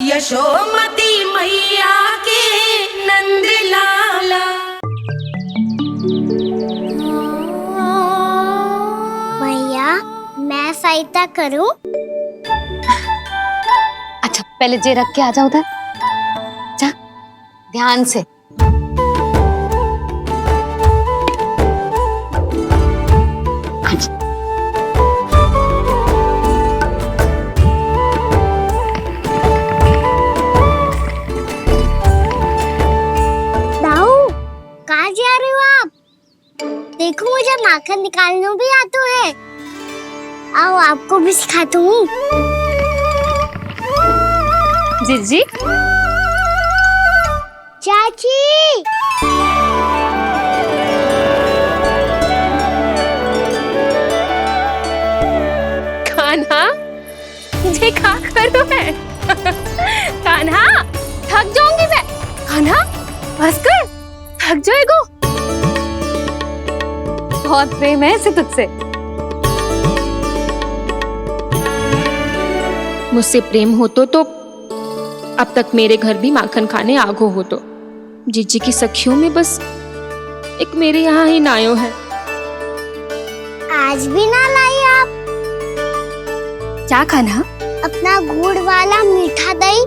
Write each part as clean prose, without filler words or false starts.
यशोमती मैया के नंद लाला। भैया मैं सहायता करूं? अच्छा पहले जे रख के आ जाओ उधर, जा ध्यान से। अच्छा दाऊ कहाँ जा रहे हो आप? देखो मुझे माखन निकालना भी आता है। आओ आपको भी सिखाता हूँ। जीजी चाची कान्हा ये क्या करो है? कान्हा थक जाऊंगी मैं। कान्हा बस कर, थक जाएगो। बहुत प्रेम है इसे तुझसे। मुझसे प्रेम होतो तो अब तक मेरे घर भी माखन खाने आगो हो। तो जीजी की सखियों में बस एक मेरे यहाँ ही नायो है। आज भी ना लाई आप? क्या कान्हा? अपना गुड़ वाला मीठा दही।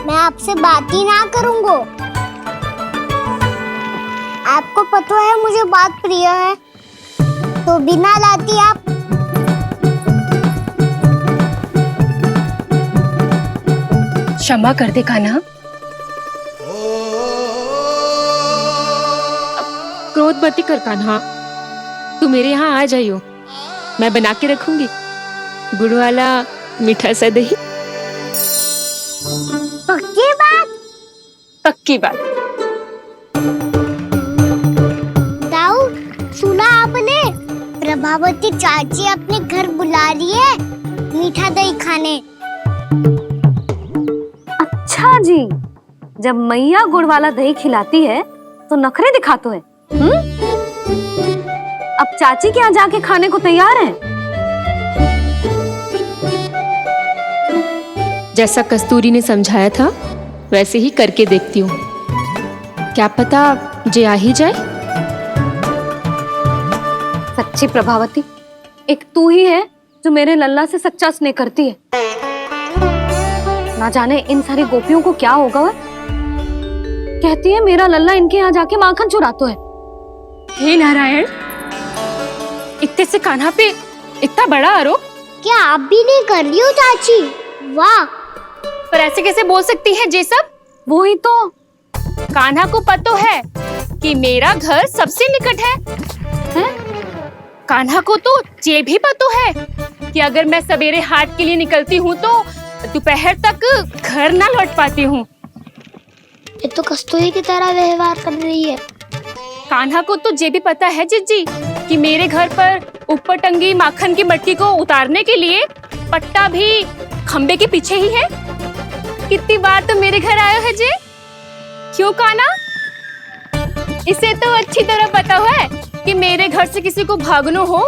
मैं आपसे बात ही ना करूंगा। आपको पता है मुझे बात प्रिय है, तो बिना लाती आप। क्षमा कर दे कान्हा। क्रोध मत कर कान्हा, तू मेरे यहाँ आ जाइयो, मैं बना के रखूंगी गुड़ वाला मीठा सा दही। पक्की बात? पक्की बात। दाऊ सुना आपने? प्रभावती चाची अपने घर बुला रही है मीठा दही खाने। अच्छा जी, जब मैया गुड़ वाला दही खिलाती है तो नखरे दिखाते हैं। अब चाची के यहाँ जाके खाने को तैयार हैं। जैसा कस्तूरी ने समझाया था वैसे ही करके देखती हूँ, क्या पता जे आ ही जाए। सच्ची प्रभावती, एक तू ही है जो मेरे लल्ला से सच्चा स्नेह करती है। ना जाने इन सारी गोपियों को क्या होगा। वह कहती है मेरा लल्ला इनके यहाँ जाके माखन चुराता है। हे नारायण, इतने से कान्हा पे इतना बड़ा आरोप। क्या आप भी नहीं कर रही हो चाची? वाह, पर ऐसे कैसे बोल सकती है जे सब? वो ही तो। कान्हा को पता है कि मेरा घर सबसे निकट है? कान्हा को तो ये भी पता है कि अगर मैं सवेरे हाट के लिए निकलती हूँ तो दोपहर तक घर ना लौट पाती हूँ। ये तो कस्तूरी की तरह व्यवहार कर रही है। कान्हा को तो ये भी पता है जीजी कि मेरे घर पर ऊपर टंगी माखन की मटकी को उतारने के लिए पट्टा भी खंबे के पीछे ही है। कितनी बार तो मेरे घर आयो है जे। क्यों कान्हा? इसे तो अच्छी तरह पता है कि मेरे घर से किसी को भागना हो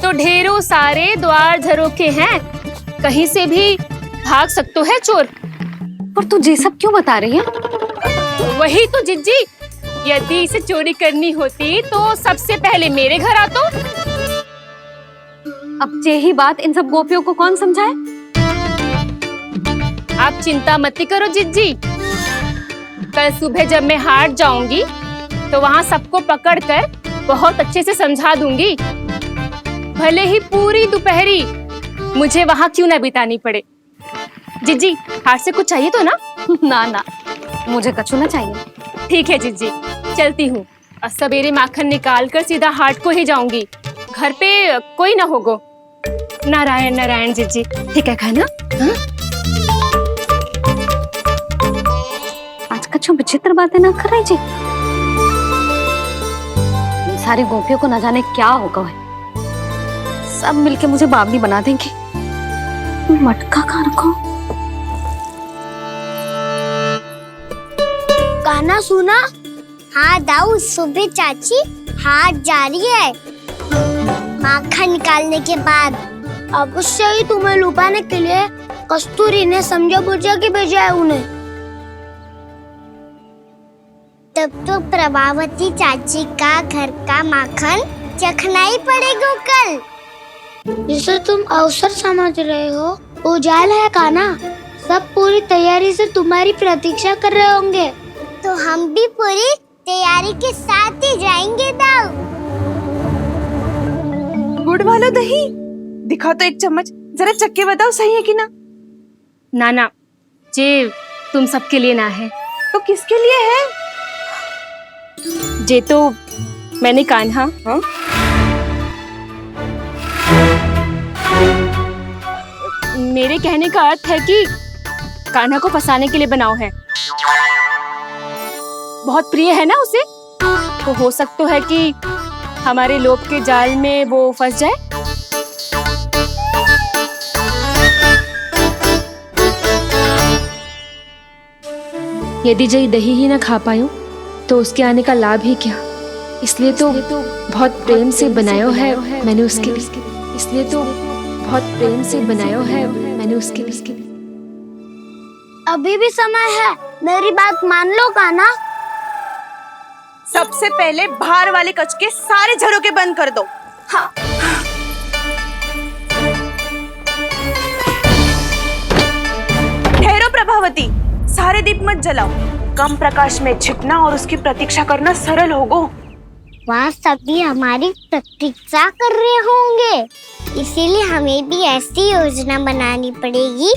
तो ढेरों सारे द्वार झरोखे हैं, कहीं से भी भाग सकते है चोर। पर तू ये सब क्यों बता रही है? वही तो जिज्जी, यदि इसे चोरी करनी होती तो सबसे पहले मेरे घर आतो। अब यही बात इन सब गोपियों को कौन समझाए? आप चिंता मत करो जिज्जी, कल सुबह जब मैं हाट जाऊंगी तो वहाँ सबको पकड़कर बहुत अच्छे से समझा दूंगी। भले ही पूरी दोपहरी मुझे वहाँ क्यों ना बितानी पड़े। जिज्जी, हाट से कुछ चाहिए तो ना? ना ना, मुझे कछु ना चाहिए। ठीक है जिज्जी, चलती हूँ। और सवेरे माखन निकाल कर सीधा हाट को ही जाऊंगी, घर पे कोई ना होगो। नारायण नारायण जिज्जी, ठीक है खाना? आज कछु विचित्र बातें ना कर रही जी। सारी गोपियों को न जाने क्या होगा है। सब मिलके मुझे बावली बना देंगे। मटका कहाँ रखो? गाना सुना? हाँ दाऊ, सुबह चाची हाथ जारी है माखन निकालने के बाद। अवश्य ही तुम्हें लुभाने के लिए कस्तूरी ने समझा बुझा के भेजा है उन्हें। तब तो प्रभावती चाची का घर का माखन चखना ही पड़ेगा कल। जिसे तुम अवसर समझ रहे हो वो जाल है कान्हा। सब पूरी तैयारी से तुम्हारी प्रतीक्षा कर रहे होंगे। तो हम भी पूरी तैयारी के साथ ही जाएंगे दाऊ। गुड़ वाला दही दिखाओ तो एक चम्मच, जरा चख के बताओ सही है कि ना। ना जे तुम सबके लिए ना है। तो किसके लिए है? जे तो मैंने कान्हा मेरे कहने का अर्थ है कि कान्हा को फंसाने के लिए बनाओ है। बहुत प्रिय है ना उसे, तो हो सकता है कि हमारे लोभ के जाल में वो फंस जाए। यदि जय दही ही न खा पायूं तो उसके आने का लाभ ही क्या। इसलिए तो बहुत प्रेम से बनाया है मैंने उसके लिए। इसलिए तो बहुत प्रेम से बनाया है मैंने उसके लिए। अभी भी समय है, मेरी बात मान लो कान्हा। सबसे पहले बाहर वाले कच के सारे झरोके बंद कर दो। हाँ। ठहरो प्रभावती, सारे दीप मत जलाओ। कम प्रकाश में छिपना और उसकी प्रतीक्षा करना सरल होगा। वहाँ सभी हमारी प्रतीक्षा कर रहे होंगे, इसीलिए हमें भी ऐसी योजना बनानी पड़ेगी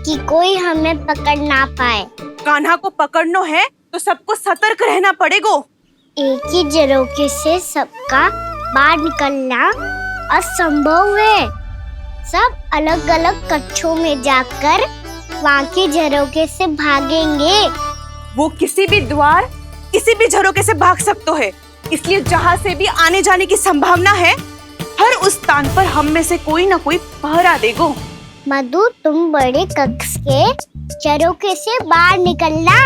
कि कोई हमें पकड़ ना पाए। कान्हा को पकड़ना है तो सबको सतर्क रहना पड़ेगा। एक ही झरोखे से सबका बाहर निकलना असंभव है। सब अलग अलग कक्षों में जाकर वहाँ के झरोखे से भागेंगे। वो किसी भी द्वार, किसी भी झरोखे से भाग सकते है, इसलिए जहाँ से भी आने जाने की संभावना है, हर उस स्थान पर हम में से कोई ना कोई पहरा देगो। मधु, तुम बड़े कक्ष के झरोखे से बाहर निकलना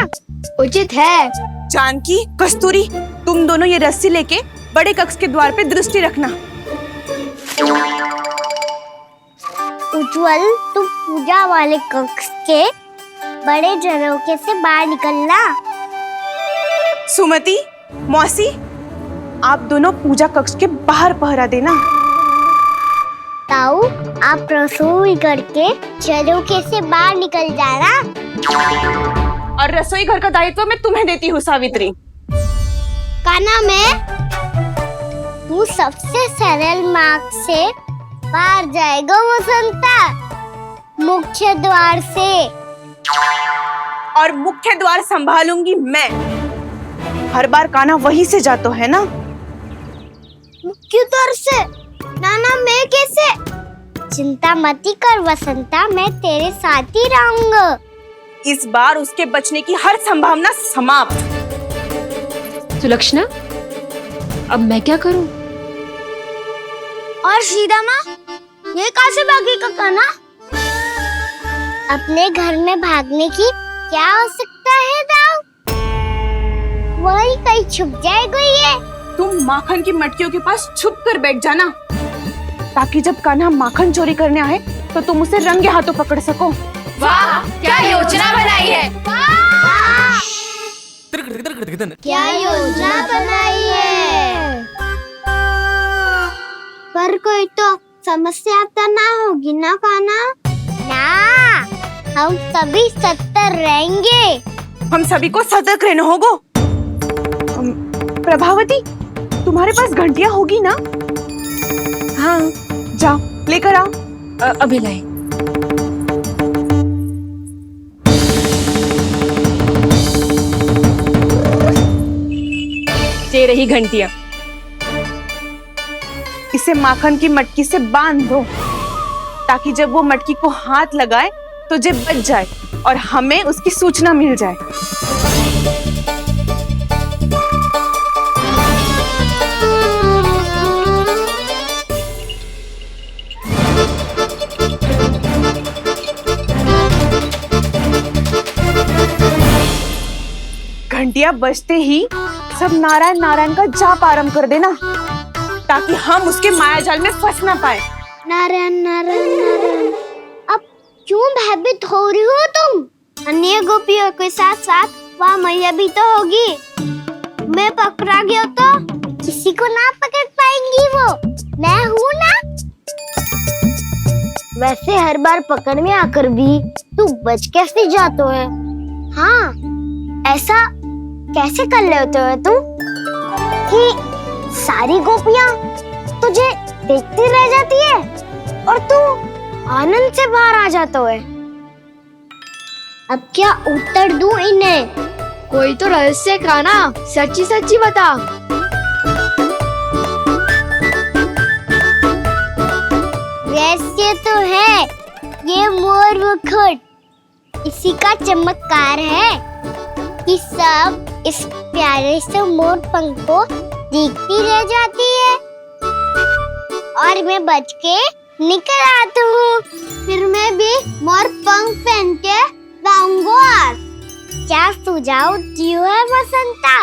उचित है। जानकी, कस्तूरी, तुम दोनों ये रस्सी लेके बड़े कक्ष के द्वार पे दृष्टि रखना। उज्जवल, तुम पूजा वाले कक्ष के बड़े झरोखे से बाहर निकलना। सुमति, मौसी, आप दोनों पूजा कक्ष के बाहर पहरा देना। ताऊ, आप रसोई करके झरोखे से बाहर निकल जाना। और रसोई घर का दायित्व मैं तुम्हें देती हूँ सावित्री। कान्हा, मैं तू सबसे सरल मार्ग से बाहर जाएगा वसंता, मुख्य द्वार से। और मुख्य द्वार संभालूंगी मैं। हर बार कान्हा वहीं से जाता है ना। मुख्य द्वार से? नाना, मैं कैसे? चिंता मत कर वसंता, मैं तेरे साथ ही रहूंगा। इस बार उसके बचने की हर संभावना समाप्त। सुलक्षणा, अब मैं क्या करूं? और सीधा माँ, ये कहाँ से भागेगा कान्हा? अपने घर में भागने की क्या हो सकता है दाऊ? वही कहीं छुप जाएगा ये। तुम माखन की मटकियों के पास छुप कर बैठ जाना, ताकि जब कान्हा माखन चोरी करने आए तो तुम उसे रंगे हाथों पकड़ सको। वाह, क्या योजना बनाई है। क्या योजना बनाई है? पर कोई तो समस्या तो ना होगी ना कान्हा? ना, हम सभी सतर्क रहेंगे। हम सभी को सतर्क रहना होगा। प्रभावती, तुम्हारे पास घंटियां होगी ना? हाँ, जाओ लेकर आओ। अभी लाई। ये रही घंटियां। इसे माखन की मटकी से बांध दो, ताकि जब वो मटकी को हाथ लगाए तो जे बच जाए और हमें उसकी सूचना मिल जाए। घंटियां बजते ही सब नारायण नारायण का जाप आरंभ कर देना, ताकि हम उसके मायाजाल में फंस ना पाए। नारायण नारायण नारायण। अब क्यों भयभीत हो रही हो तुम? अन्य गोपियों के साथ साथ वहाँ मैया भी तो होगी। मैं पकड़ा गया तो किसी को ना पकड़ पाएंगी वो, मैं हूँ ना। वैसे हर बार पकड़ में आकर भी तू बच कैसे जातो है? हाँ, ऐसा कैसे कर लेते हो तुम कि सारी गोपियाँ तुझे देखती रह जाती है और तू आनंद से बाहर आ जाता है? अब क्या उत्तर दूं इन्हें? कोई तो रहस्य का ना, सच्ची सच्ची बता। रहस्य तो है, ये मोर मुकुट इसी का चमत्कार है कि सब इस प्यारे से मोर पंख को देखती रह जाती है और मैं बच के निकल आता हूँ। फिर मैं भी मोर पंख पहन के गाऊंगा। क्या सुझाव दियो है बसंता?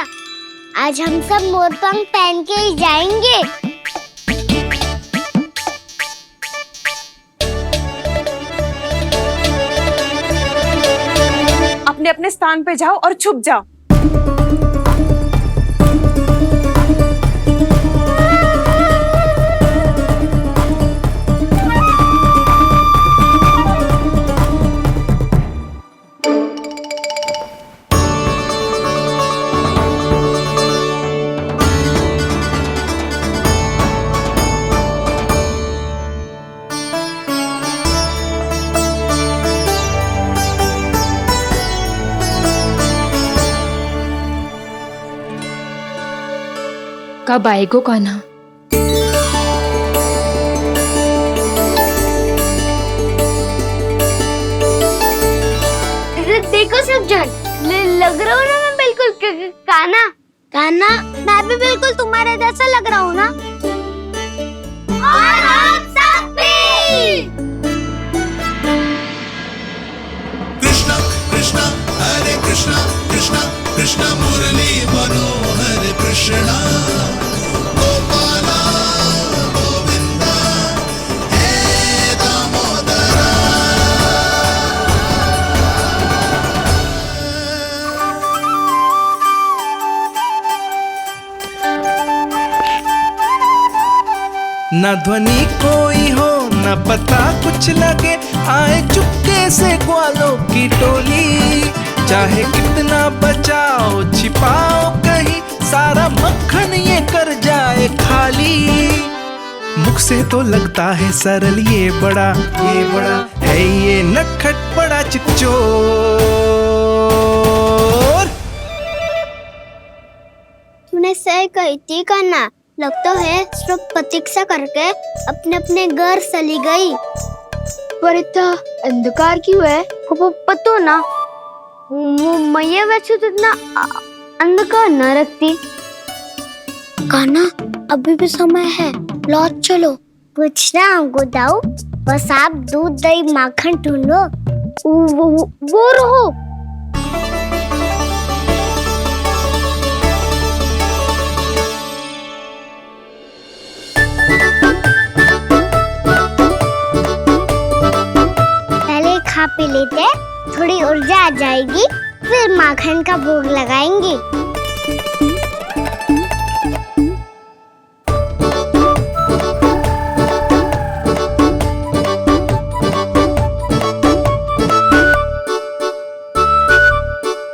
आज हम सब मोर पंख पहन के ही जाएंगे। अपने अपने स्थान पे जाओ और छुप जाओ। कब आएगो कान्हा? देखो सब जन, लग रहा हूँ ना मैं बिल्कुल कान्हा। कान्हा, मैं भी बिल्कुल तुम्हारे जैसा लग रहा हूँ ना? और हम सब भी। कृष्णा कृष्णा हरे कृष्णा कृष्णा कृष्णा मुरली मनोहर कृष्णा गोपाला गोविंदा हे दामोदरा। न ध्वनि कोई हो न पता कुछ लगे, आए चुपके से ग्वालों की टोली। चाहे कितना बचाओ छिपाओ कहीं, सारा मक्खन ये कर जाए खाली। मुख से तो लगता है सरल, ये बड़ा है ये नटखट बड़ा चिच्चोर। तूने सही कही थी कान्हा, लगता है सिर्फ प्रतीक्षा करके अपने अपने घर चली गई। पर इतना अंधकार क्यों है? पतो ना, मैया वैसे तो इतना अंधकार न रखती। कान्हा, अभी भी समय है, लौट चलो। कुछ ना हमको दाऊ, बस आप दूध दही माखन ढूंढो। वो रहो। पहले खा पी लेते, थोड़ी ऊर्जा आ जाएगी, फिर माखन का भोग लगाएंगे।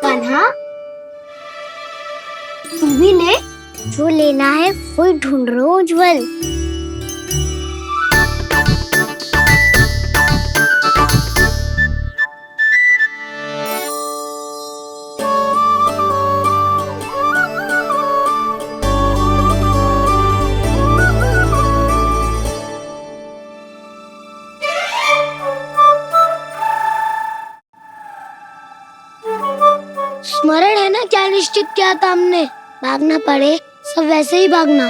कान्हा, तू भी ले, जो लेना है वही ढूंढ रहा हूँ उज्जवल। स्मरण है ना क्या निश्चित किया था हमने? भागना पड़े सब वैसे ही भागना।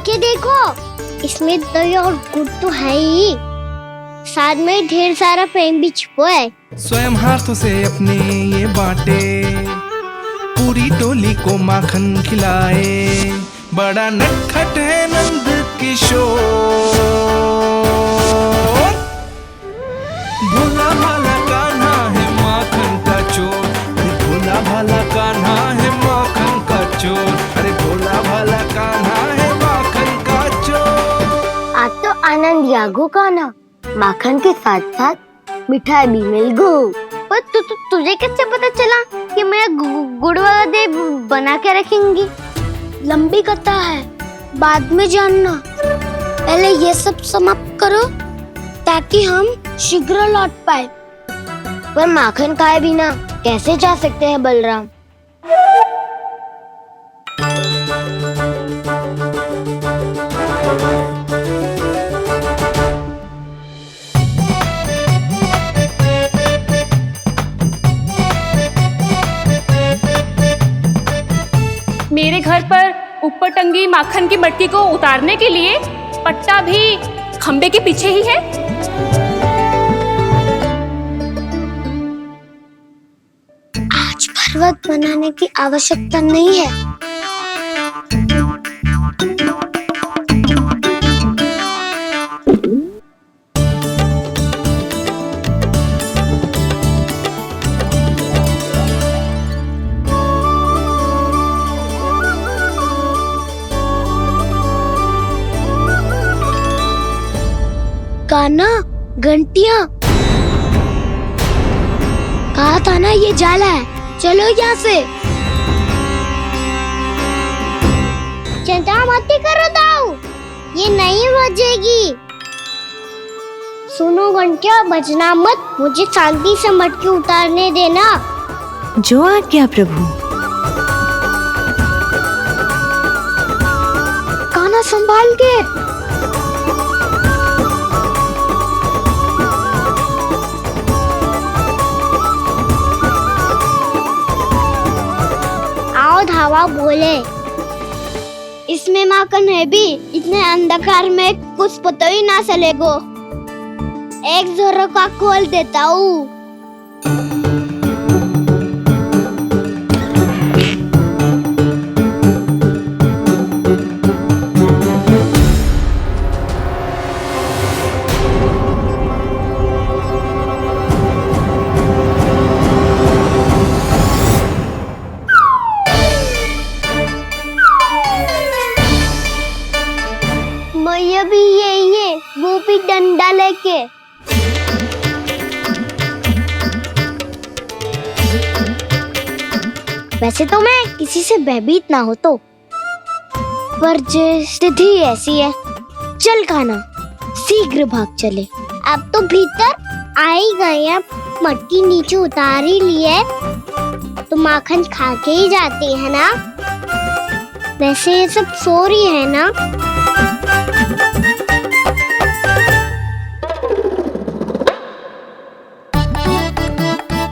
के देखो, इसमें दही और गुड़ तो है ही, साथ में ढेर सारा प्रेम भी छुपा है। स्वयं हाथों से अपने ये बांटे, पूरी टोली को माखन खिलाए, बड़ा नटखट है नंद किशोर। भोला भाला कान्हा है माखन का चोर, अरे भोला भाला कान्हा है माखन का चोर, अरे भोला भाला कान्हा है माखन का चोर। आज तो आनंद यागो का ना, माखन के साथ साथ मिठाई भी मिल गई। पर तुझे कैसे पता चला कि मैं गुड़ वाला दे बना के रखेंगी? लंबी कथा है, बाद में जानना। पहले ये सब समाप्त करो ताकि हम शीघ्र लौट पाए। पर माखन खाए बिना कैसे जा सकते हैं बलराम? मेरे घर पर ऊपर टंगी माखन की मटकी को उतारने के लिए पट्टा भी खंबे के पीछे ही है। आज पर्वत बनाने की आवश्यकता नहीं है। कान्हा, घंटियां, कहा था ना ये जाला है, चलो यहाँ से। चिंता मत करो दाऊ, ये नहीं बजेगी। सुनो घंटिया, बजना मत, मुझे शांति से मटकी उतारने देना। जो आज्ञा प्रभु। कान्हा संभाल के। धावा बोले, इसमें माखन है भी, इतने अंधकार में कुछ पता ही ना चलेगो। एक जोरों का खोल देता हूँ। भी ये वो भी डंडा लेके। वैसे तो मैं किसी से भयभीत ना हो तो, पर स्थिति ऐसी है। चल कान्हा, शीघ्र भाग चले। अब तो भीतर आ ही गए हैं, मटकी नीचे उतार ही लिए तो माखन खा के ही जाते हैं ना। वैसे ये सब सो रही है ना।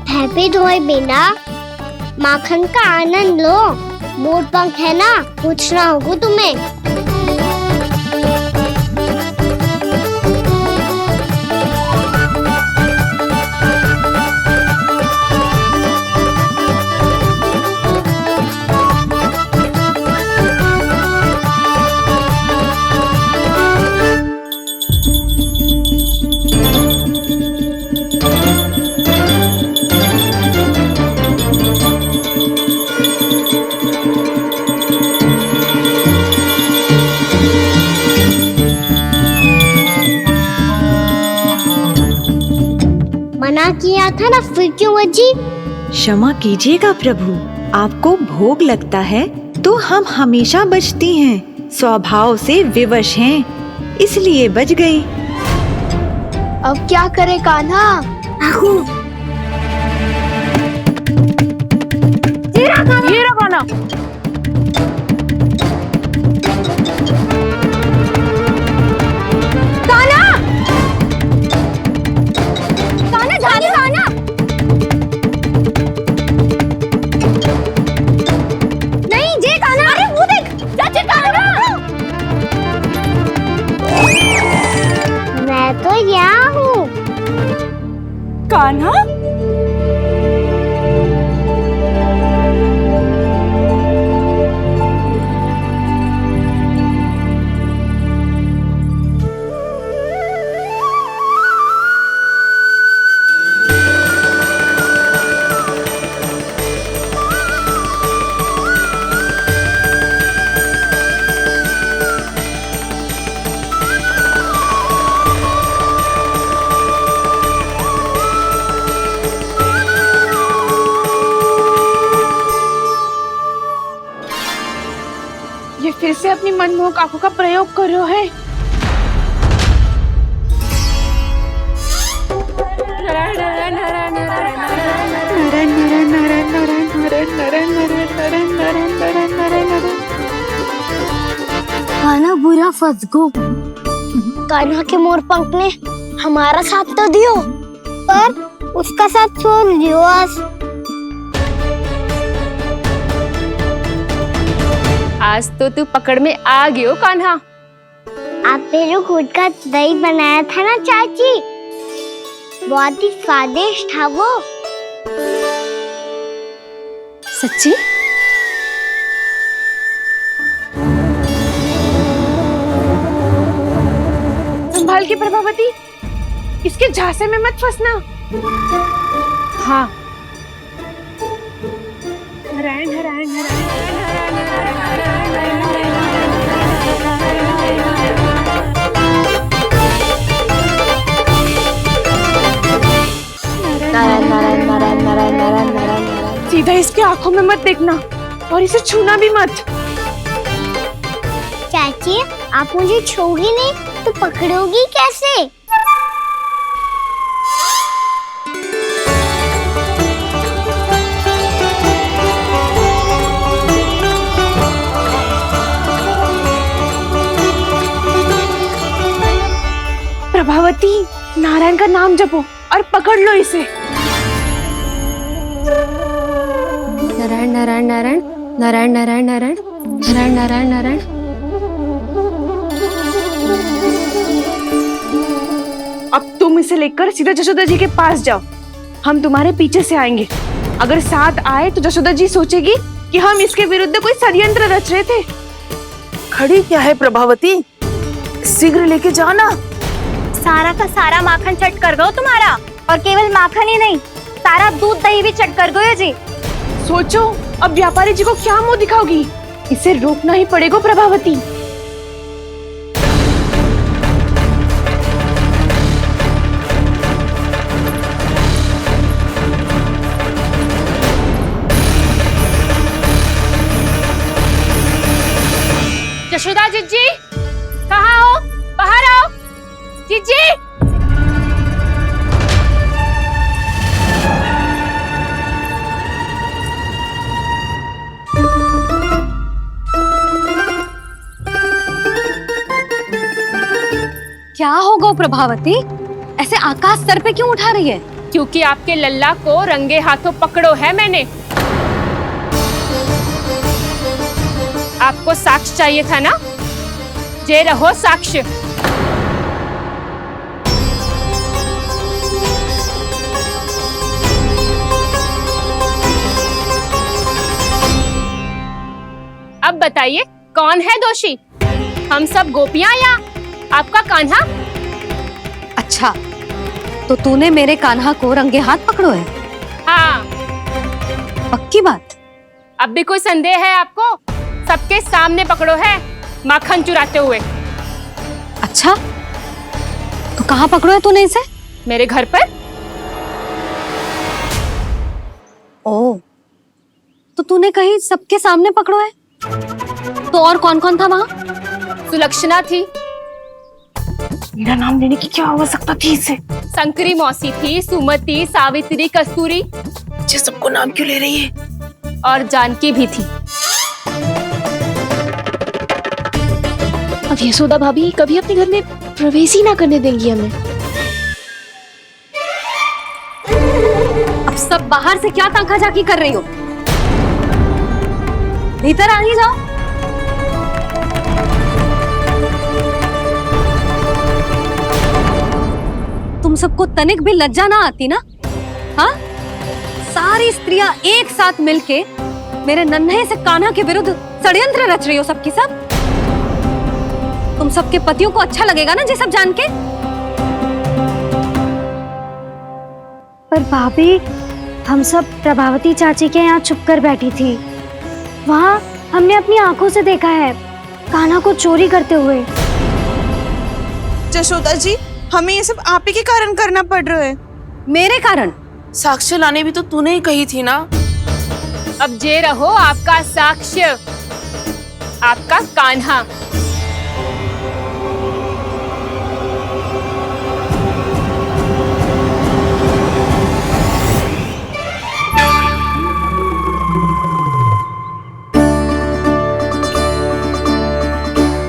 हैप्पी धोए बिना माखन का आनंद लो। मोर पंख है ना, पूछना होगा तुम्हें। मना किया था ना, फिर क्यों बची? क्षमा कीजिएगा प्रभु, आपको भोग लगता है तो हम हमेशा बचती हैं, स्वभाव से विवश हैं, इसलिए बच गई। अब क्या करे कान्हा? ये रहा कान्हा। कान्हा, ये फिर से अपनी मनमोहक आंखों का प्रयोग कर रहे हो है। कान्हा बुरा फंस गो। कान्हा के मोर पंख ने हमारा साथ तो दियो, पर उसका साथ छोड़ दियो आज। आज तो तू पकड़ में आ गयो कान्हा। आपने जो खुद का दही बनाया था ना चाची, बहुत ही स्वादिष्ट था वो। सच्ची? संभाल के प्रभावती, इसके झांसे में मत फंसना। हाँ, सीधा इसके आंखों में मत देखना और इसे छूना भी मत। चाची, आप मुझे छोगी नहीं तो पकड़ोगी कैसे? प्रभावती, नारायण का नाम जपो और पकड़ लो इसे। नारायण नारायण नारायण नारायण नारायण नारायण नारायण नारायण नारायण। अब तुम इसे लेकर सीधा जशोदा जी के पास जाओ, हम तुम्हारे पीछे से आएंगे। अगर साथ आए तो जशोदा जी सोचेगी कि हम इसके विरुद्ध कोई षड्यंत्र रच रहे थे। खड़ी क्या है प्रभावती, शीघ्र लेके जाना। सारा का सारा माखन चट कर दो तुम्हारा, और केवल माखन ही नहीं, सारा दूध दही भी चट कर दो ये जी। सोचो अब व्यापारी जी को क्या मुंह दिखाओगी, इसे रोकना ही पड़ेगा प्रभावती। जशोदा जीजी, कहाँ हो? बाहर आओ जीजी। क्या होगा प्रभावती, ऐसे आकाश सर पे क्यों उठा रही है? क्योंकि आपके लल्ला को रंगे हाथों पकड़ो है मैंने। आपको साक्ष्य चाहिए था ना, जे रहो साक्ष्य। अब बताइए कौन है दोषी, हम सब गोपियां या आपका कान्हा? अच्छा, तो तूने मेरे कान्हा को रंगे हाथ पकड़ो है? हाँ। पक्की बात? अब भी कोई संदेह है आपको? सबके सामने पकड़ो है, माखन चुराते हुए। अच्छा, तो कहाँ पकड़ो है तूने इसे? मेरे घर पर। ओ, तो तूने कहीं सबके सामने पकड़ो है? तो और कौन कौन था वहाँ? सुलक्षणा थी। मेरा नाम लेने की क्या आवश्यकता थी इसे? संकरी मौसी थी, सुमति, सावित्री, कस्तूरी। ये सबको नाम क्यों ले रही है? और जानकी भी थी। अब यशोदा भाभी कभी अपने घर में प्रवेश ही ना करने देंगी हमें। अब सब बाहर से क्या ताका झाकी कर रही हो? भीतर आ ही जाओ। तुम सबको तनिक भी लज्जा ना आती ना हाँ, सारी स्त्रियां एक साथ मिलके मेरे नन्हे से कान्हा के विरुद्ध षड्यंत्र रच रही हो सबकी सब। तुम सबके पतियों को अच्छा लगेगा ना ये सब जान के? पर भाभी, हम सब प्रभावती चाची के यहाँ छुप कर बैठी थी। वहाँ हमने अपनी आंखों से देखा है कान्हा को चोरी करते हुए। जशोदा जी, हमें ये सब आप ही के कारण करना पड़ रहा है। मेरे कारण? साक्ष्य लाने भी तो तूने ही कही थी ना। अब जे रहो आपका साक्ष्य, आपका कान्हा।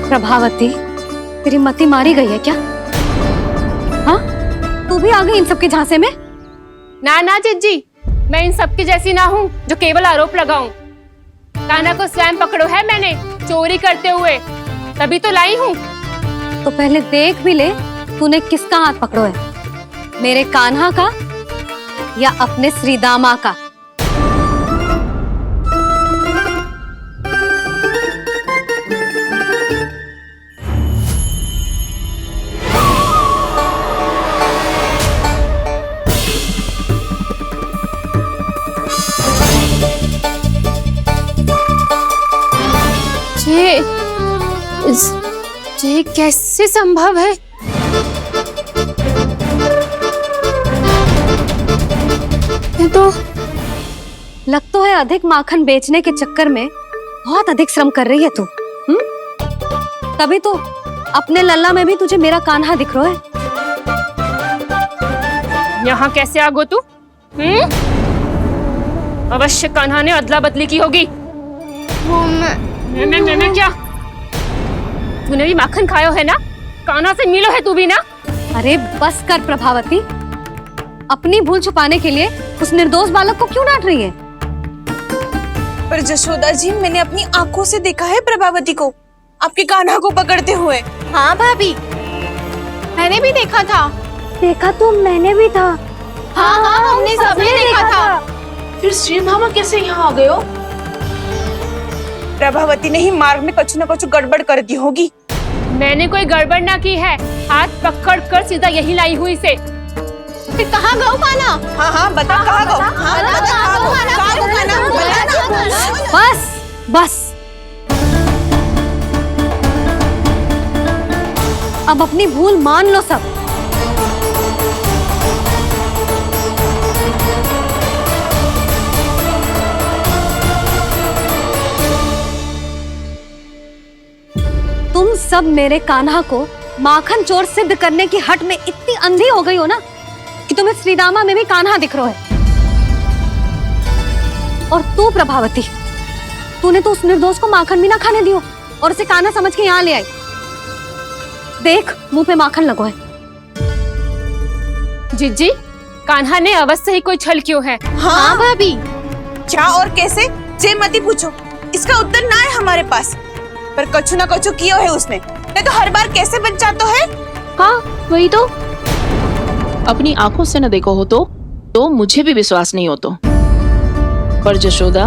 प्रभावती, तेरी मति मारी गई है क्या? हाँ, तू भी आ गई इन सबके झांसे में? ना ना जिज्जी, मैं इन सबकी जैसी ना हूँ जो केवल आरोप लगाऊं। कान्हा को स्वयं पकड़ो है मैंने चोरी करते हुए, तभी तो लाई हूँ। तो पहले देख भी ले तूने किसका हाथ पकड़ो है, मेरे कान्हा का या अपने श्रीदामा का? ये कैसे संभव है? ये तो लग तो है अधिक माखन बेचने के चक्कर में बहुत अधिक श्रम कर रही है तू। तभी तो अपने लल्ला में भी तुझे मेरा कान्हा दिख रहा है। यहाँ कैसे आ गो तू? अवश्य कान्हा ने अदला बदली की होगी। मैं क्या? तूने भी माखन खायो है ना? कान्हा से मिलो है तू भी ना? अरे बस कर प्रभावती, अपनी भूल छुपाने के लिए उस निर्दोष बालक को क्यों डांट रही है? पर जशोदा जी, मैंने अपनी आंखों से देखा है प्रभावती को आपके कान्हा को पकड़ते हुए। हाँ भाभी, मैंने भी देखा था। देखा तो मैंने भी था। हाँ, हमने सबने देखा था। फिर श्रीधामा कैसे यहाँ आ गए हो? प्रभावती ने ही मार्ग में कुछ न कुछ गड़बड़ कर दी होगी। मैंने कोई गड़बड़ ना की है, हाथ पकड़ कर सीधा यही लाई हुई से। फिर कहाँ गौ कान्हा? हाँ, बता कहाँ गो? हाँ, बता कहाँ गो? कहाँ गो कान्हा? बता ना। बस अब अपनी भूल मान लो सब। तुम सब मेरे कान्हा को माखन चोर सिद्ध करने की हट में इतनी अंधी हो गई हो ना कि तुम्हें श्रीदामा में भी कान्हा दिख रहा है। और तू प्रभावती, तूने तो उस निर्दोष को माखन भी ना खाने दियो और उसे कान्हा समझ के यहाँ ले आई। देख, मुंह पे माखन लगो है। जिज्जी, कान्हा ने अवश्य ही कोई छल क्यों है। हाँ भाभी, क्या और कैसे? जे मती पूछो, इसका उत्तर ना है हमारे पास। पर कछु ना कछु कियो है उसने, नहीं तो हर बार कैसे बच जाता है। हाँ, वही तो। अपनी आंखों से न देखो हो तो मुझे भी विश्वास नहीं हो तो। पर जशोदा,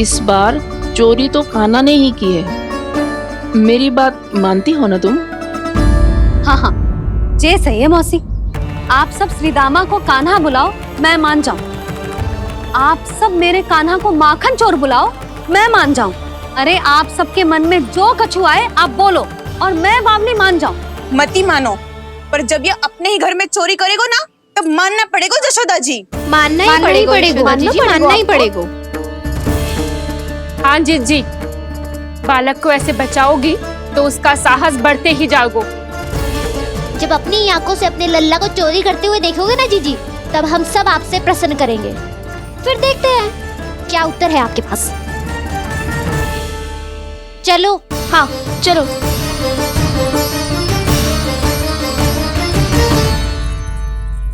इस बार चोरी तो कान्हा ने ही की है। मेरी बात मानती हो ना तुम? हाँ, जे सही है मौसी। आप सब श्रीदामा को कान्हा बुलाओ, मैं मान जाऊं। आप सब मेरे कान्हा को माखन चोर बुलाओ, मैं मान जाऊं। अरे आप सबके मन में जो कछु आए आप बोलो और मैं बावली मान जाऊं। मती मानो, पर जब ये अपने ही घर में चोरी करेगो ना, तब मानना पड़ेगा जशोदा जी। मानना ही पड़ेगा। हाँ जिज्जी, बालक को ऐसे बचाओगी तो उसका साहस बढ़ते ही जाओगे। जब अपनी आंखों से अपने लल्ला को चोरी करते हुए देखोगे ना जीजी, तब हम सब आपसे प्रसन्न करेंगे। फिर देखते हैं क्या उत्तर है आपके पास। चलो। हाँ चलो।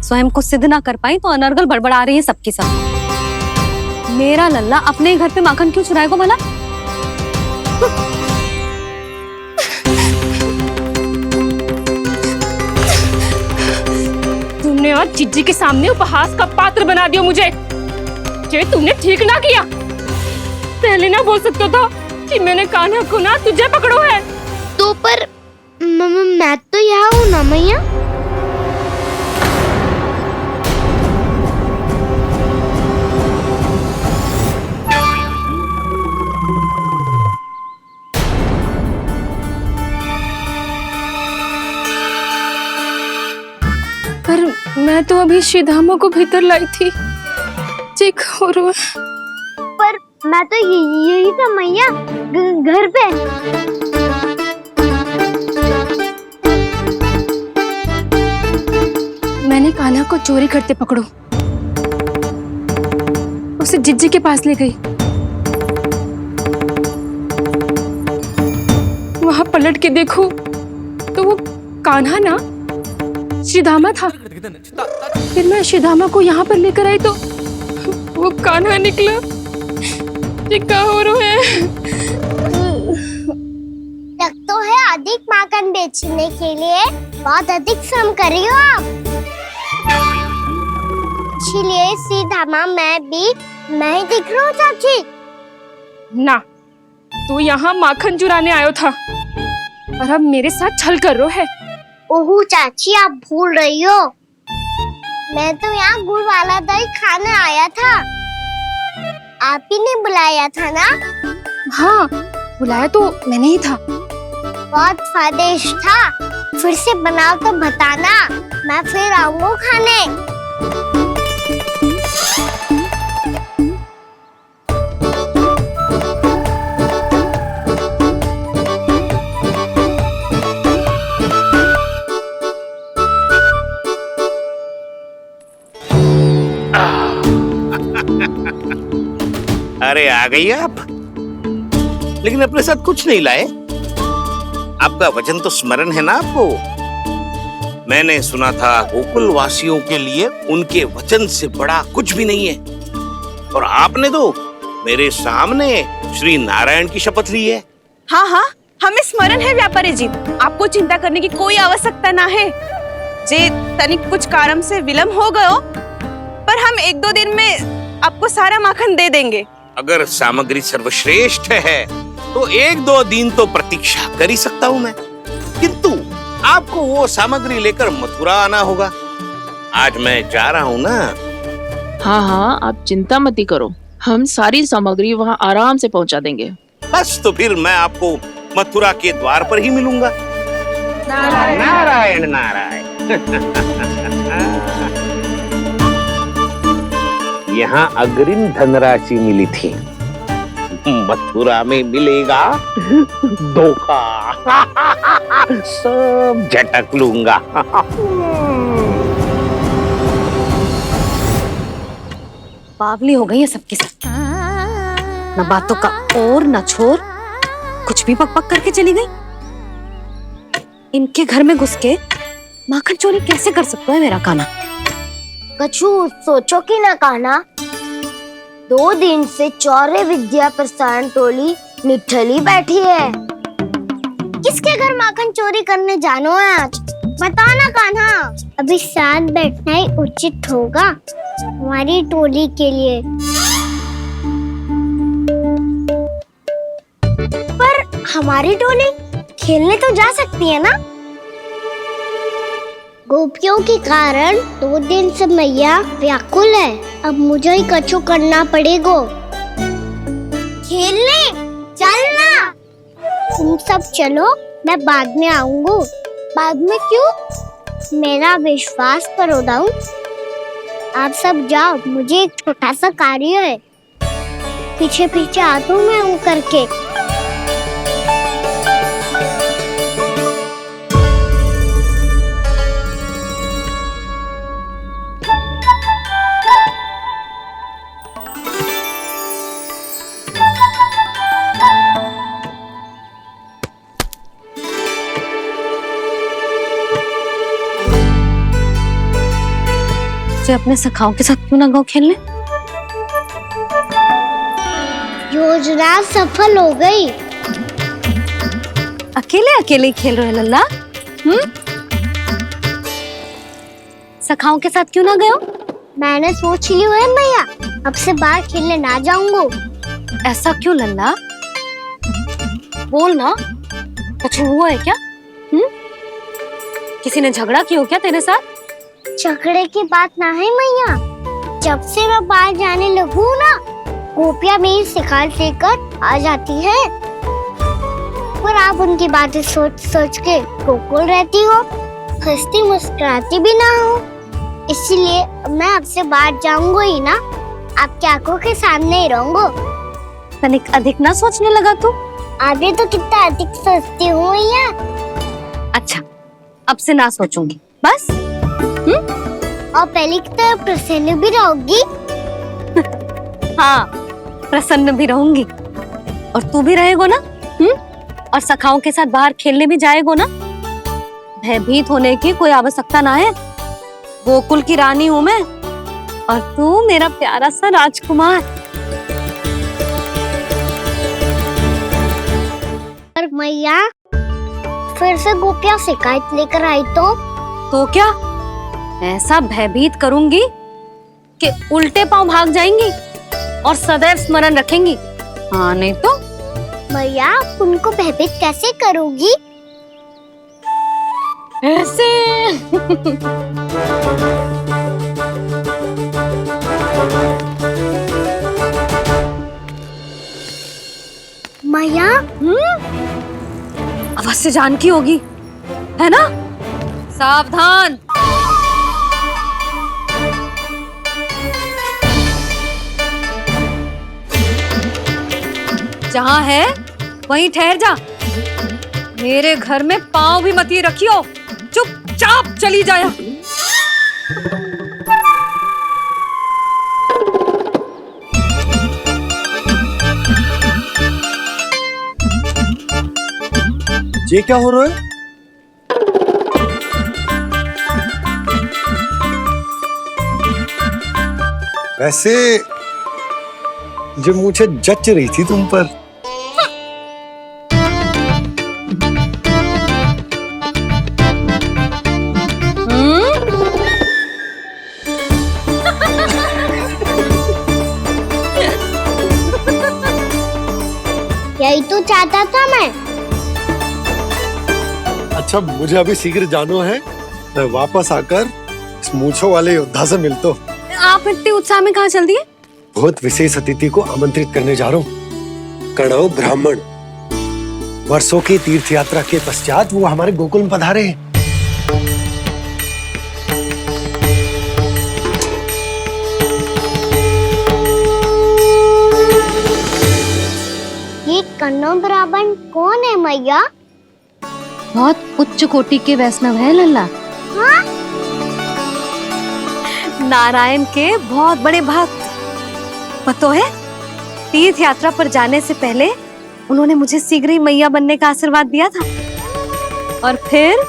स्वयं को सिद्ध ना कर पाई तो अनर्गल बड़बड़ा रही है सबकी सब। मेरा लल्ला अपने ही घर पे माखन क्यों चुराएगा भला? तुमने तूने आज जिज्जी के सामने उपहास का पात्र बना दिया मुझे। ये तूने ठीक ना किया। पहले ना बोल सकता था कि मैंने कान्हा को ना तुझे पकड़ो है। तो पर मैं तो यहाँ हूँ ना मैया। पर मैं तो अभी श्रीधामा को भीतर लाई थी। चेक हो रहा है। पर मैं तो यही था मैया, घर पे। मैंने कान्हा को चोरी करते पकड़ो, उसे जिज्जी के पास ले गई। वहां पलट के देखो तो वो कान्हा ना श्रीधामा था। फिर मैं श्रीधामा को यहाँ पर लेकर आई तो वो कान्हा निकला। ये क्या हो रहा है? लग तो है अधिक माखन बेचने के लिए बहुत अधिक श्रम कर रही हो आप। इसीलिए श्रीधामा मैं ही दिख रहा हूँ चाची। ना, तू यहाँ माखन चुराने आयो था और अब मेरे साथ छल कर रहा है। ओह चाची, आप भूल रही हो, मैं तो यहाँ गुड़ वाला दही खाने आया था। आप ही ने बुलाया था ना? हाँ, बुलाया तो मैंने ही था। बहुत स्वादिष्ट था। फिर से बनाओ तो बताना, मैं फिर आऊंगा खाने। अरे आ गई आप, लेकिन अपने साथ कुछ नहीं लाए। आपका वचन तो स्मरण है ना आपको? मैंने सुना था गोकुल वासियों के लिए उनके वचन से बड़ा कुछ भी नहीं है। और आपने तो मेरे सामने श्री नारायण की शपथ ली है। हाँ हाँ, हमें स्मरण है व्यापारी जी। आपको चिंता करने की कोई आवश्यकता ना है। जे तनिक कुछ कारण से विलंब हो गयो, पर हम 1-2 दिन में आपको सारा माखन दे देंगे। अगर सामग्री सर्वश्रेष्ठ है तो 1-2 दिन तो प्रतीक्षा कर ही सकता हूँ मैं, किंतु आपको वो सामग्री लेकर मथुरा आना होगा। आज मैं जा रहा हूँ ना। हाँ हाँ, आप चिंता मत करो, हम सारी सामग्री वहाँ आराम से पहुँचा देंगे। बस तो फिर मैं आपको मथुरा के द्वार पर ही मिलूंगा। नारायण नारायण। यहाँ अग्रिम धनराशि मिली थी, मथुरा में मिलेगा धोखा। सब झटक लूंगा। बावली हो गई है सबकी सब। न बातों का और न छोर, कुछ भी पक पक करके चली गई। इनके घर में घुस के माखन चोरी कैसे कर सकता है मेरा कान्हा? कछु सोचो कि ना कान्हा, 2 दिन से चौरे विद्या प्रसारण टोली निठली बैठी है। किसके घर माखन चोरी करने जानो है आज? बताओ ना कान्हा। अभी साथ बैठना ही उचित होगा हमारी टोली के लिए। पर हमारी टोली खेलने तो जा सकती है ना? गोपियों के कारण 2 दिन से मैया व्याकुल है। अब मुझे ही कछु करना पड़ेगा। खेलने चलना। तुम सब चलो, मैं बाद में आऊंगा। बाद में क्यों? मेरा विश्वास करो दाऊ। आप सब जाओ, मुझे एक छोटा सा कार्य है। पीछे पीछे आता हूँ मैं हूँ करके। अपने सखाओं के साथ क्यों ना गाँव खेलने? योजना सफल हो गई। अकेले अकेले खेल रहे लल्ला? सखाओं के साथ क्यों ना गए हो? मैंने सोच लिया है मैया, अब से बाहर खेलने ना जाऊंगा। ऐसा क्यों लल्ला? बोल ना, कुछ हुआ है क्या? किसी ने झगड़ा किया हो क्या तेरे साथ? झगड़े की बात ना है मैया, जब से मैं बाहर जाने लगू ना, गोपियां मेरी शिकार लेकर आ जाती है, पर आप उनकी बातें सोच सोच के गोकुल रहती हो, हंसती मुस्कुराती भी ना हो। इसलिए मैं आपसे बाहर जाऊंगा ही ना, आपकी आंखों के सामने ही रहूंगा। तनिक अधिक ना सोचने लगा तू? आगे तो कितना अधिक सोचती हूँ मैया। अच्छा, अब से ना सोचूंगी बस। और पहले की तरह प्रसन्न भी रहोगी। हाँ, प्रसन्न भी रहूंगी। और तू भी रहेगो ना? और सखाओं के साथ बाहर खेलने भी जाएगो ना? भयभीत होने की कोई आवश्यकता ना है। गोकुल की रानी हूँ मैं, और तू मेरा प्यारा सा राजकुमार। पर मैया, फिर से गोपियां शिकायत लेकर आई तो क्या ऐसा भयभीत करूंगी कि उल्टे पांव भाग जाएंगी और सदैव स्मरण रखेंगी? हाँ, नहीं तो मैया, आप उनको भयभीत कैसे करोगी? ऐसे। मैया, अवश्य जानकी होगी, है ना? सावधान। जहाँ है वहीं ठहर जा। मेरे घर में पाँव भी मत ही रखियो, चुपचाप चली जाया। ये क्या हो रहा है? वैसे जो मुझे जच रही थी तुम पर। यही तो चाहता था मैं। अच्छा, मुझे अभी शीघ्र जाना है, मैं वापस आकर इस मूंछों वाले योद्धा से मिलता हूँ। आप इतने उत्साह में कहाँ चल दिए? बहुत विशेष अतिथि को आमंत्रित करने जा रहा हूँ। कणव ब्राह्मण, वर्षों की तीर्थ यात्रा के पश्चात वो हमारे गोकुल में पधारे हैं। ये कन्नौ ब्राह्मण कौन है मैया? बहुत उच्च कोटि के वैष्णव है लल्ला। हाँ? नारायण के बहुत बड़े भक्त। पता है, तीर्थ यात्रा पर जाने से पहले उन्होंने मुझे शीघ्र ही मैया बनने का आशीर्वाद दिया था, और फिर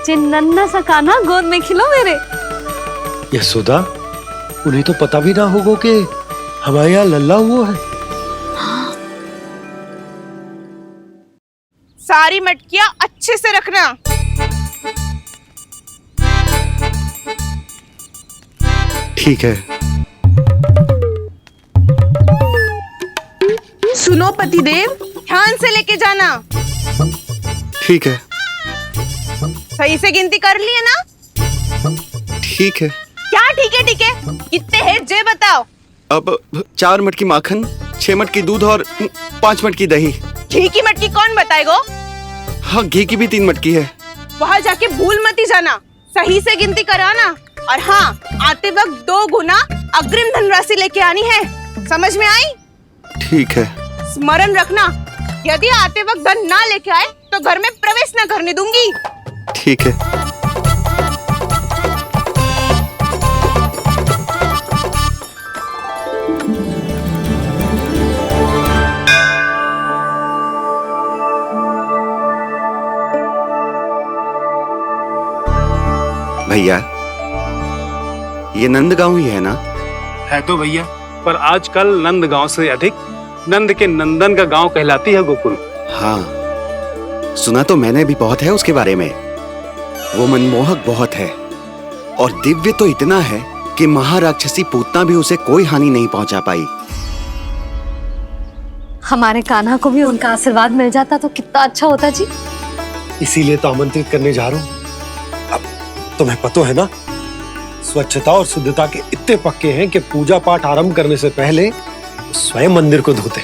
चिन्नन्ना सा कान्हा गोद में खिलो मेरे। यशोदा, उन्हें तो पता भी ना होगा कि हमारे यहाँ लल्ला हुआ है। सारी मटकियां अच्छे से रखना। ठीक है। सुनो पतिदेव, ध्यान से लेके जाना। ठीक है। सही से गिनती कर लिए ना? ठीक है। क्या ठीक है? ठीक है, कितने है जे बताओ। अब 4 मटकी माखन, 6 मटकी दूध और 5 मटकी दही। घी की मटकी कौन बताएगो? हाँ, घी की भी 3 मटकी है। वहाँ जाके भूल मत ही जाना, सही से गिनती कराना। और हाँ, आते वक्त 2 गुना अग्रिम धनराशि लेके आनी है, समझ में आई? ठीक है। स्मरण रखना, यदि आते वक्त धन ना लेके आए तो घर में प्रवेश न करने दूंगी। ठीक है। भैया, ये नंदगांव ही है ना? है तो भैया, पर आजकल नंदगांव से अधिक नंद के नंदन का गांव कहलाती है गोकुल। हाँ, सुना तो मैंने भी बहुत है उसके बारे में। वो मनमोहक बहुत है और दिव्य तो इतना है कि महाराक्षसी पूतना भी उसे कोई हानि नहीं पहुंचा पाई। हमारे कान्हा को भी उनका आशीर्वाद मिल जाता तो कितना अच्छा होता जी। इसीलिए तो आमंत्रित करने जा रहा हूँ। अब तुम्हें पता है ना, स्वच्छता और शुद्धता के इतने पक्के हैं कि पूजा पाठ आरंभ करने से पहले स्वयं मंदिर को धोते।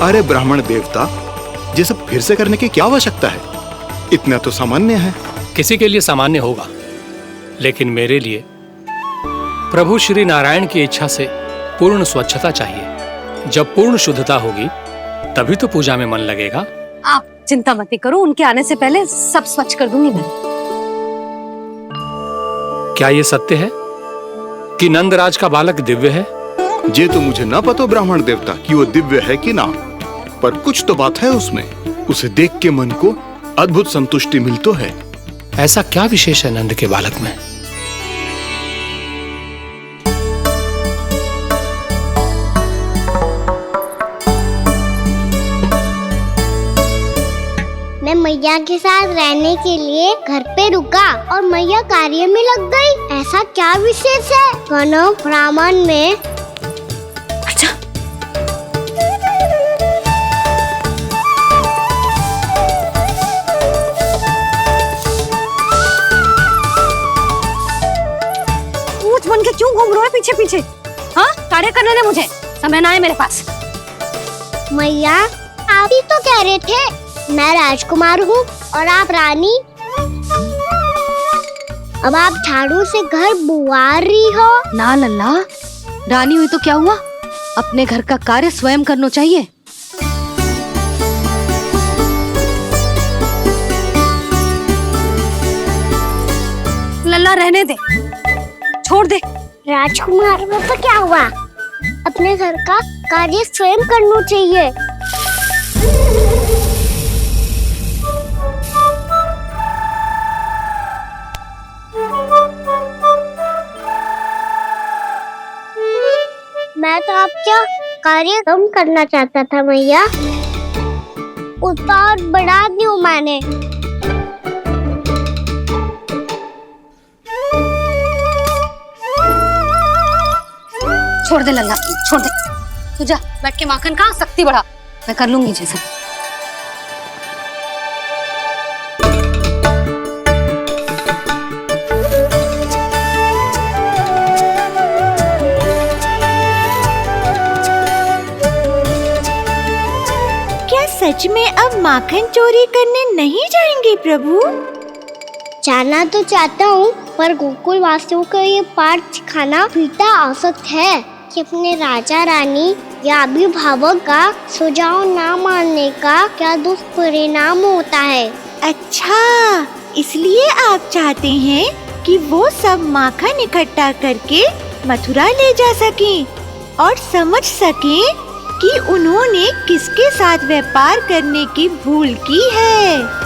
अरे ब्राह्मण देवता, ये सब फिर से करने की क्या आवश्यकता है? इतना तो सामान्य है। किसी के लिए सामान्य होगा, लेकिन मेरे लिए प्रभु श्री नारायण की इच्छा से पूर्ण स्वच्छता चाहिए। जब पूर्ण शुद्धता होगी तभी तो पूजा में मन लगेगा। आप चिंता मत करो, उनके आने से पहले सब स्वच्छ कर दूंगी मैं। क्या ये सत्य है कि नंदराज का बालक दिव्य है? ये तो मुझे ना पता ब्राह्मण देवता कि वो दिव्य है कि ना, पर कुछ तो बात है उसमें। उसे देख के मन को अद्भुत संतुष्टि मिल तो है। ऐसा क्या विशेष है नंद के बालक में? मैं मैया के साथ रहने के लिए घर पे रुका और मैया कार्य में लग गई। ऐसा क्या विशेष है कौनो ब्राह्मण में? अच्छा, ऊंट बन के क्यों घूम रहा है पीछे पीछे? हाँ, कार्य करने दे मुझे, समय ना है मेरे पास। मैया, आप ही तो कह रहे थे मैं राजकुमार हूँ और आप रानी। अब आप झाड़ू से घर बुआ रही हो। ना लल्ला, रानी हुई तो क्या हुआ, अपने घर का कार्य स्वयं करना चाहिए। लल्ला रहने दे, छोड़ दे। राजकुमार में तो क्या हुआ, अपने घर का कार्य स्वयं करना चाहिए। मैं तो आपका कार्य कम करना चाहता था मैया, उतना और बढ़ा दूं मैंने। छोड़ दे लल्ला, छोड़ दे। तू जा बैठ के माखन खा, शक्ति बढ़ा, मैं कर लूंगी जैसा। सच में अब माखन चोरी करने नहीं जाएंगे प्रभु? जाना तो चाहता हूँ, पर गोकुल वासियों को ये पाठ सिखाना पिता आवश्यक है कि अपने राजा रानी या अभिभावक का सुझाव ना मानने का क्या दुष्परिणाम होता है। अच्छा, इसलिए आप चाहते हैं कि वो सब माखन इकट्ठा करके मथुरा ले जा सकें और समझ सकें कि उन्होंने किसके साथ व्यापार करने की भूल की है।